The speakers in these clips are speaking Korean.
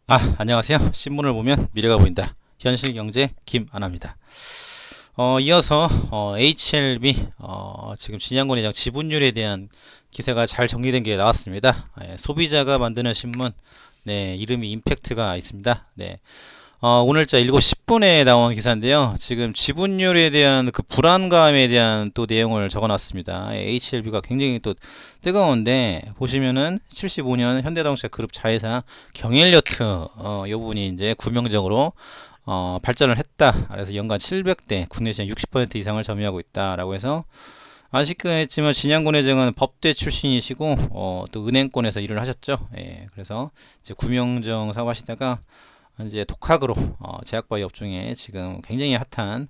안녕하세요. 신문을 보면 미래가 보인다. 현실경제 김아나입니다. 이어서 HLB 지금 진양권 회장 지분율에 대한 기사가 잘 정리된 게 나왔습니다. 소비자가 만드는 신문, 네, 이름이 임팩트가 있습니다. 네, 오늘자 7시 10분에 나온 기사인데요. 지금 지분율에 대한 그 불안감에 대한 또 내용을 적어놨습니다. HLB가 굉장히 또 뜨거운데 보시면은 75년 현대자동차 그룹 자회사 경일여트 이 부분이 이제 구명적으로 발전을 했다. 그래서 연간 700대 국내 시장 60% 이상을 점유하고 있다라고 해서 아시겠지만 진양권 회장은 법대 출신이시고 또 은행권에서 일을 하셨죠. 예, 그래서 이제 구명정 사업하시다가 이제 독학으로 제약바이오 업종에 지금 굉장히 핫한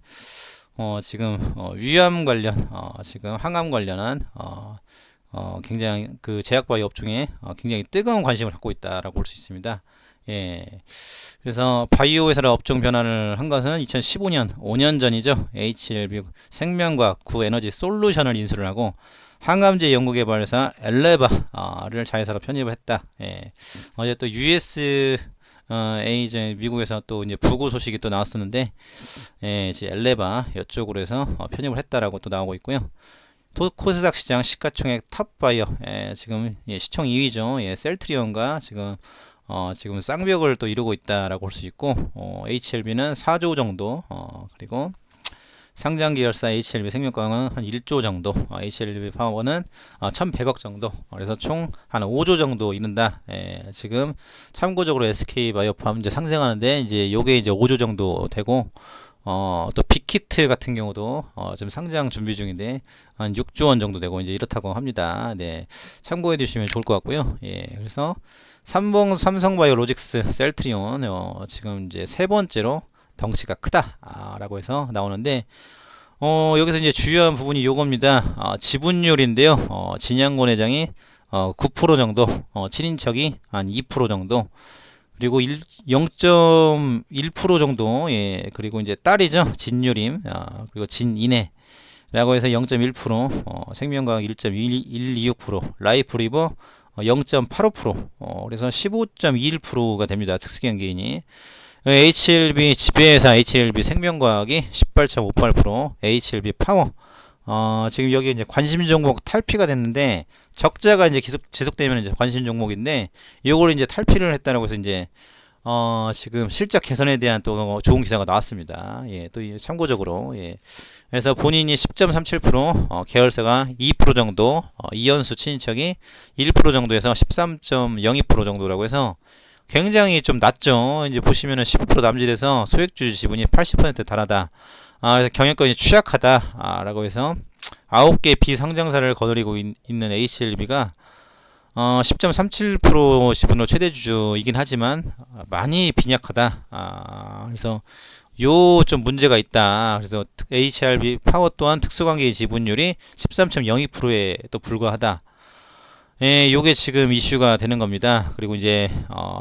지금 위암 관련 지금 항암 관련한 굉장히 그 제약바이오 업종에 굉장히 뜨거운 관심을 갖고 있다라고 볼 수 있습니다. 예. 그래서 바이오 회사를 업종 변환을 한 것은 2015년 5년 전이죠. HLB 생명과학 구에너지 솔루션을 인수를 하고 항암제 연구개발사 엘레바를 자회사로 편입을 했다. 예. 어제 또 US 이제 미국에서 또 이제 부고 소식이 또 나왔었는데, 이제 엘레바 이쪽으로 해서 편입을 했다라고 또 나오고 있고요. 코스닥 시장 시가총액 탑바이어, 지금 시총 2위죠. 셀트리온과 지금 쌍벽을 또 이루고 있다라고 볼 수 있고, HLB는 4조 정도, 그리고 상장 계열사 HLB 생명과학은 한 1조 정도, HLB 파워는 1100억 정도, 그래서 총 한 5조 정도 이른다. 지금 참고적으로 SK바이오팜 이제 상생하는데 이제 요게 이제 5조 정도 되고, 또 빅히트 같은 경우도 지금 상장 준비 중인데 한 6조 원 정도 되고 이제 이렇다고 합니다. 네, 참고해 주시면 좋을 것 같고요. 예, 그래서 삼성바이오로직스, 셀트리온 지금 이제 세 번째로 덩치가 크다라고 해서 나오는데 여기서 이제 주요한 부분이 요겁니다. 지분율인데요. 진양권 회장이 9% 정도, 친인척이 한 2% 정도, 그리고 0.1% 정도, 예, 그리고 이제 딸이죠. 진유림, 그리고 진인해라고 해서 0.1%, 생명과학 1.126%, 라이프리버 0.85%, 그래서 15.21%가 됩니다. 특수경제인이. HLB 지배회사 HLB 생명과학이 18.58%, HLB 파워 지금 여기 이제 관심 종목 탈피가 됐는데 적자가 이제 지속되면 이제 관심 종목인데 요걸 이제 탈피를 했다라고 해서 이제 지금 실적 개선에 대한 또 좋은 기사가 나왔습니다. 예, 또 참고적으로 예. 그래서 본인이 10.37%, 계열사가 2% 정도, 이현수 친인척이 1% 정도에서 13.02% 정도라고 해서 굉장히 좀 낮죠. 이제 보시면은 15% 남짓에서 소액주 지분이 80% 달하다. 그래서 경영권이 취약하다. 라고 해서 9개 비상장사를 거느리고 있는 HLB가 10.37% 지분으로 최대 주주이긴 하지만 많이 빈약하다. 그래서 요 좀 문제가 있다. 그래서 HRB 파워 또한 특수관계의 지분율이 13.02%에 또 불과하다. 예, 요게 지금 이슈가 되는 겁니다. 그리고 이제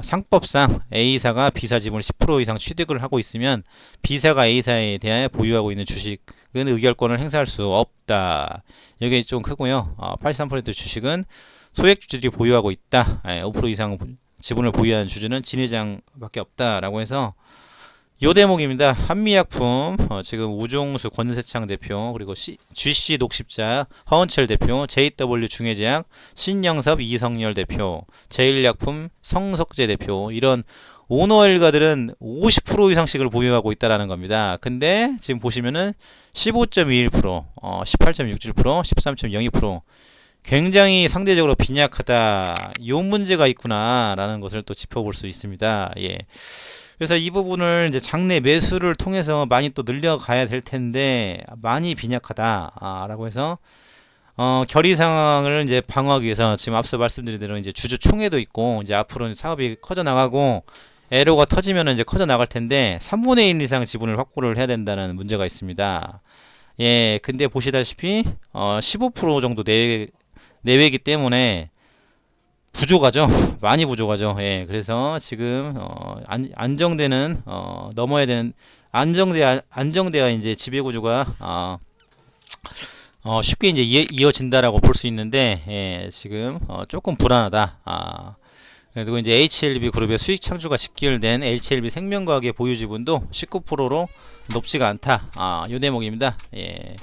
상법상 A사가 B사 지분을 10% 이상 취득을 하고 있으면 B사가 A사에 대하여 보유하고 있는 주식은 의결권을 행사할 수 없다. 이게 좀 크고요. 83% 주식은 소액주주들이 보유하고 있다. 5% 이상 지분을 보유한 주주는 진회장밖에 없다라고 해서 요 대목입니다. 한미약품 지금 우종수 권세창 대표, 그리고 GC 녹십자 허은철 대표, JW 중해제약 신영섭 이성열 대표, 제일약품 성석재 대표, 이런 오너 일가들은 50% 이상씩을 보유하고 있다라는 겁니다. 근데 지금 보시면은 15.21%, 18.67%, 13.02%, 굉장히 상대적으로 빈약하다. 요 문제가 있구나라는 것을 또 짚어볼 수 있습니다. 예. 그래서 이 부분을 이제 장내 매수를 통해서 많이 또 늘려가야 될 텐데 많이 빈약하다라고 해서 결의 상황을 이제 방어하기 위해서 지금 앞서 말씀드린 대로 이제 주주 총회도 있고 이제 앞으로 사업이 커져 나가고 애로가 터지면 이제 커져 나갈 텐데 3분의 1 이상 지분을 확보를 해야 된다는 문제가 있습니다. 예, 근데 보시다시피 15% 정도 내외이기 때문에 부족하죠. 많이 부족하죠. 예, 그래서 지금 안정되는 넘어야 되는 안정돼야 이제 지배구조가 쉽게 이제 이어진다라고 볼 수 있는데 예, 지금 조금 불안하다. 그리고 이제 HLB 그룹의 수익 창출과 직결된 HLB 생명과학의 보유 지분도 19%로 높지가 않다. 요 대목입니다. 예.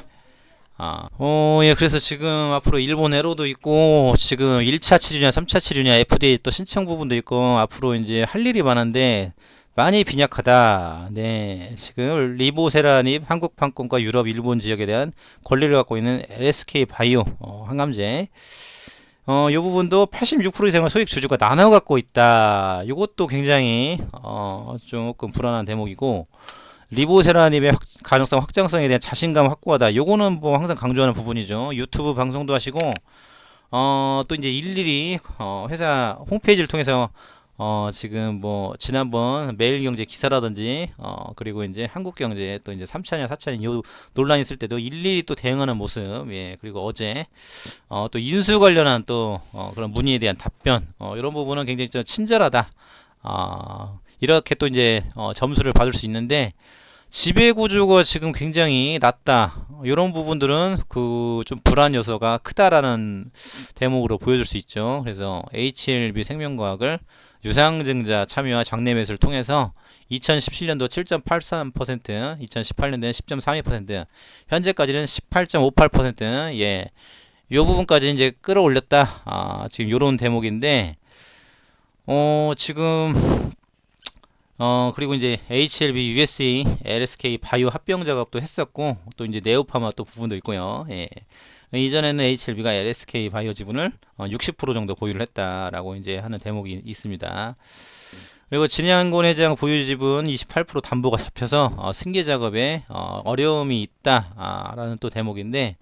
예, 그래서 지금 앞으로 일본 회로도 있고, 지금 1차 치료냐, 3차 치료냐, FDA 또 신청 부분도 있고, 앞으로 이제 할 일이 많은데, 많이 빈약하다. 네. 지금 리보세라닙 한국 판권과 유럽, 일본 지역에 대한 권리를 갖고 있는 LSK 바이오, 항암제. 이 부분도 86% 이상의 소액 주주가 나눠 갖고 있다. 이것도 굉장히, 조금 불안한 대목이고, 리보세라닙의 가능성 확장성에 대한 자신감 확보하다. 요거는 뭐 항상 강조하는 부분이죠. 유튜브 방송도 하시고 또 이제 일일이 회사 홈페이지를 통해서 지금 뭐 지난번 매일경제 기사라든지 그리고 이제 한국경제 또 이제 3차냐 4차냐 요 논란 있을 때도 일일이 또 대응하는 모습. 예. 그리고 어제 또 인수 관련한 또 그런 문의에 대한 답변 이런 부분은 굉장히 좀 친절하다. 이렇게 또 이제 점수를 받을 수 있는데 지배구조가 지금 굉장히 낮다. 이런 부분들은 그 좀 불안 요소가 크다라는 대목으로 보여줄 수 있죠. 그래서 HLB 생명과학을 유상증자 참여와 장내 매수를 통해서 2017년도 7.83%, 2018년도에 10.32%, 현재까지는 18.58%, 예. 이 부분까지 이제 끌어올렸다. 지금 요런 대목인데, 지금 그리고 이제 HLB, USA, LSK 바이오 합병 작업도 했었고, 또 이제 네오파마 또 부분도 있고요. 예. 이전에는 HLB가 LSK 바이오 지분을 60% 정도 보유를 했다라고 이제 하는 대목이 있습니다. 그리고 진양곤 회장 보유 지분 28% 담보가 잡혀서 승계 작업에 어려움이 있다라는 또 대목인데,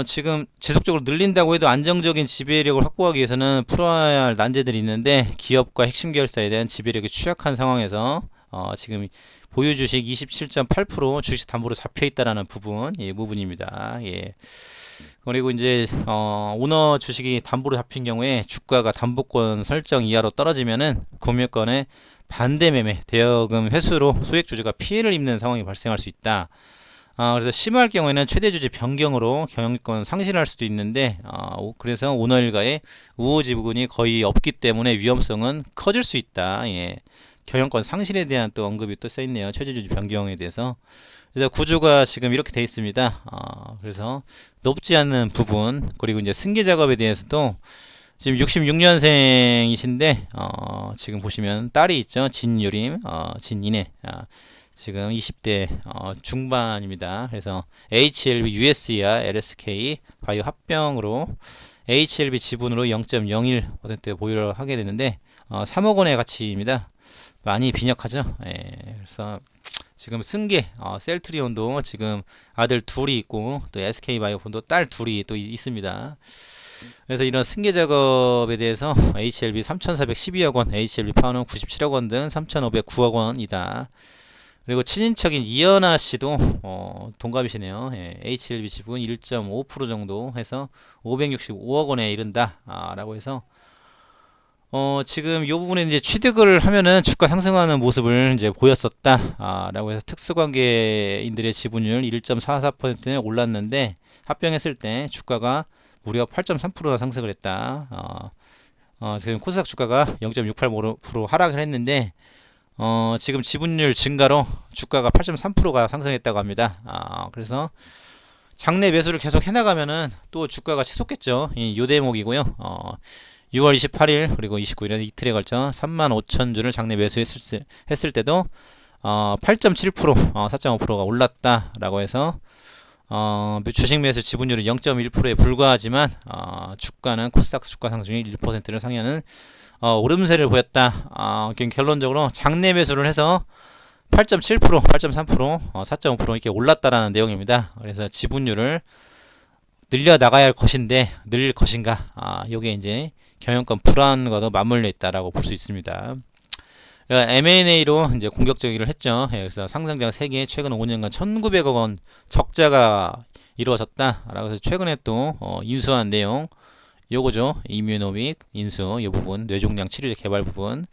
지금 지속적으로 늘린다고 해도 안정적인 지배력을 확보하기 위해서는 풀어야 할 난제들이 있는데, 기업과 핵심 계열사에 대한 지배력이 취약한 상황에서 지금 보유 주식 27.8% 주식 담보로 잡혀 있다라는 부분, 이 부분입니다. 예. 그리고 이제 오너 주식이 담보로 잡힌 경우에 주가가 담보권 설정 이하로 떨어지면은 구매권의 반대 매매, 대여금 회수로 소액 주주가 피해를 입는 상황이 발생할 수 있다. 그래서 심할 경우에는 최대 주주 변경으로 경영권 상실할 수도 있는데, 그래서 오너 일가의 우호 지분이 거의 없기 때문에 위험성은 커질 수 있다. 예. 경영권 상실에 대한 또 언급이 또 써있네요. 최대 주주 변경에 대해서. 그래서 구조가 지금 이렇게 되어 있습니다. 그래서 높지 않은 부분, 그리고 이제 승계 작업에 대해서도 지금 66년생이신데, 지금 보시면 딸이 있죠. 진유림, 진이네. 지금 20대 중반입니다. 그래서 HLB US와 LSK 바이오 합병으로 HLB 지분으로 0.01% 보유를 하게 되는데 3억 원의 가치입니다. 많이 빈약하죠. 예, 그래서 지금 승계 셀트리온도 지금 아들 둘이 있고 또 SK바이오폰도 딸 둘이 또 있습니다. 그래서 이런 승계 작업에 대해서 HLB 3,412억 원, HLB 파워는 97억 원 등 3,509억 원이다. 그리고 친인척인 이연아 씨도 동갑이시네요. 예, HLB 지분 1.5% 정도 해서 565억 원에 이른다. 라고 해서 지금 이 부분에 이제 취득을 하면은 주가 상승하는 모습을 이제 보였었다. 라고 해서 특수관계인들의 지분율 1.44%에 올랐는데 합병했을 때 주가가 무려 8.3%나 상승을 했다. 지금 코스닥 주가가 0.68% 하락을 했는데 지금 지분율 증가로 주가가 8.3%가 상승했다고 합니다. 그래서 장내 매수를 계속 해나가면은 또 주가가 치솟겠죠. 요 대목이고요. 6월 28일 그리고 29일에 이틀에 걸쳐 35,000주를 장내 매수했을 때도 8.7% 4.5%가 올랐다라고 해서 주식 매수 지분율은 0.1%에 불과하지만 주가는 코스닥 주가 상승률 1%를 상회하는 오름세를 보였다. 결론적으로 장내 매수를 해서 8.7%, 8.3%, 4.5% 이렇게 올랐다라는 내용입니다. 그래서 지분율을 늘려 나가야 할 것인데 늘릴 것인가? 요게 이제 경영권 불안과도 맞물려 있다라고 볼 수 있습니다. M&A로 이제 공격적이기를 했죠. 그래서 상장장 3개 최근 5년간 1,900억 원 적자가 이루어졌다라고 해서 최근에 또 인수한 내용 요거죠. 이뮤노믹 인수 이 부분, 뇌종양 치료제 개발 부분.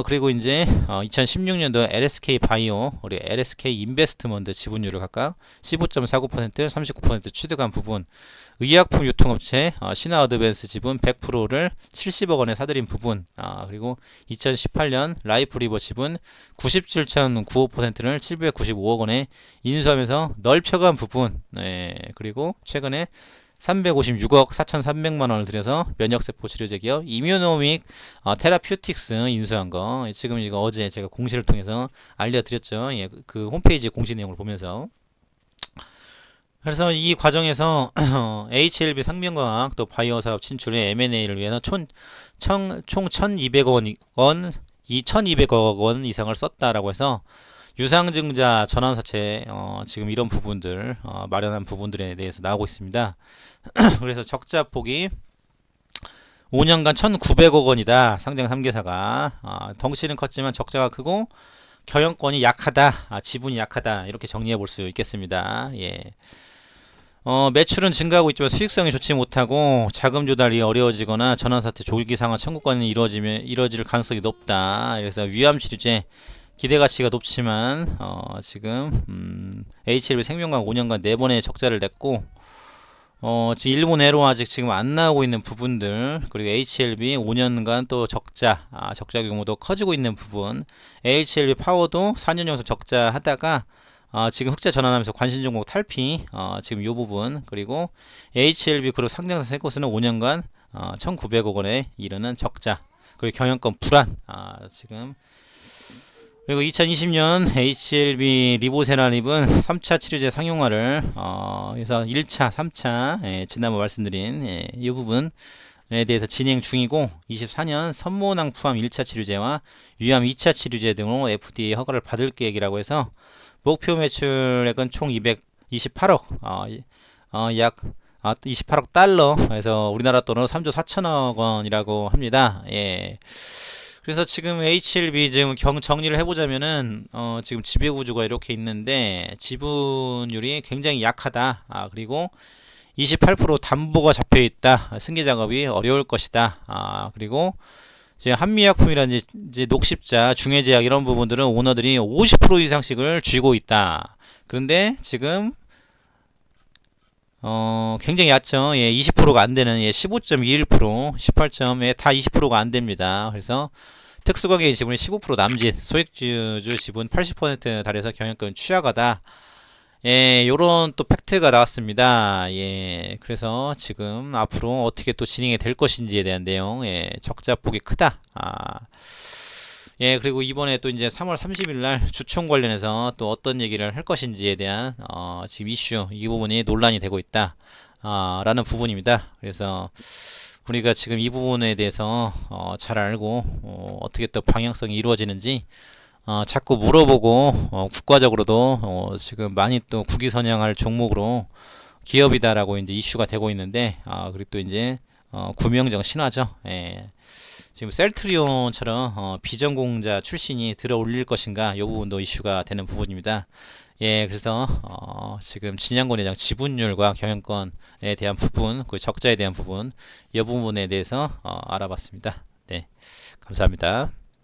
그리고 이제 2016년도 LSK 바이오, 우리 LSK 인베스트먼트 지분율을 각각 15.49%, 39% 취득한 부분, 의약품 유통업체 신화 어드밴스 지분 100%를 70억 원에 사들인 부분, 그리고 2018년 라이프리버 지분 97.95%를 795억 원에 인수하면서 넓혀간 부분, 네, 그리고 최근에 356억 4,300만 원을 들여서 면역세포 치료제 기업 이뮤노믹 테라퓨틱스 인수한 거, 지금 이거 어제 제가 공시를 통해서 알려드렸죠. 예, 그 홈페이지 공시 내용을 보면서. 그래서 이 과정에서 HLB 상명과학 또 바이오 사업 진출의 M&A를 위해서 총 1,200억 원 이상을 썼다라고 해서 유상증자 전환사채 지금 이런 부분들 마련한 부분들에 대해서 나오고 있습니다. 그래서 적자폭이 5년간 1,900억 원이다. 상장 3개사가 덩치는 컸지만 적자가 크고 경영권이 약하다. 지분이 약하다. 이렇게 정리해 볼 수 있겠습니다. 예. 매출은 증가하고 있지만 수익성이 좋지 못하고 자금 조달이 어려워지거나 전환사태 조기 상환 청구권이 이루어질 가능성이 높다. 그래서 위암치료제 기대 가치가 높지만 지금 HLB 생명과학 5년간 4번의 적자를 냈고 지금 일본해로 아직 지금 안 나오고 있는 부분들, 그리고 HLB 5년간 또 적자 규모도 커지고 있는 부분, HLB 파워도 4년 연속 적자 하다가 지금 흑자 전환하면서 관심종목 탈피, 지금 이 부분, 그리고 HLB 그룹 상장사 세 곳은 5년간 1,900억 원에 이르는 적자, 그리고 경영권 불안, 지금. 그리고 2020년 HLB 리보세라립은 3차 치료제 상용화를 해서 1차, 3차 지난번 말씀드린 이 부분에 대해서 진행 중이고, 24년 선모낭 포함 1차 치료제와 위암 2차 치료제 등으로 FDA 허가를 받을 계획이라고 해서 목표 매출액은 총 228억, 약 28억 달러, 그래서 우리나라 돈으로 3조 4천억 원이라고 합니다. 예. 그래서 지금 HLB 지금 정리를 해보자면은 지금 지배구조가 이렇게 있는데 지분율이 굉장히 약하다. 그리고 28% 담보가 잡혀 있다. 승계 작업이 어려울 것이다. 그리고 이제 한미약품이라든지 녹십자, 중해제약 이런 부분들은 오너들이 50% 이상씩을 쥐고 있다. 그런데 지금 굉장히 얕죠. 예, 20%가 안 되는 15.21%, 18점에 다 20%가 안 됩니다. 그래서 특수관계 지분이 15% 남짓, 소액주주 지분 80% 달해서 경영권 취약하다. 예, 요런 또 팩트가 나왔습니다. 예, 그래서 지금 앞으로 어떻게 또 진행이 될 것인지에 대한 내용, 적자폭이 크다. 예, 그리고 이번에 또 이제 3월 30일 날 주총 관련해서 또 어떤 얘기를 할 것인지에 대한 지금 이슈, 이 부분이 논란이 되고 있다. 라는 부분입니다. 그래서 우리가 지금 이 부분에 대해서 잘 알고 어떻게 또 방향성이 이루어지는지 자꾸 물어보고 국가적으로도 지금 많이 또 국위선양할 종목으로 기업이다라고 이제 이슈가 되고 있는데, 그리고 또 이제 구명정 신화죠. 예. 지금 셀트리온처럼 비전공자 출신이 들어 올릴 것인가, 이 부분도 이슈가 되는 부분입니다. 예, 그래서 지금 진양권 회장 지분율과 경영권에 대한 부분, 그 적자에 대한 부분, 이 부분에 대해서 알아봤습니다. 네, 감사합니다.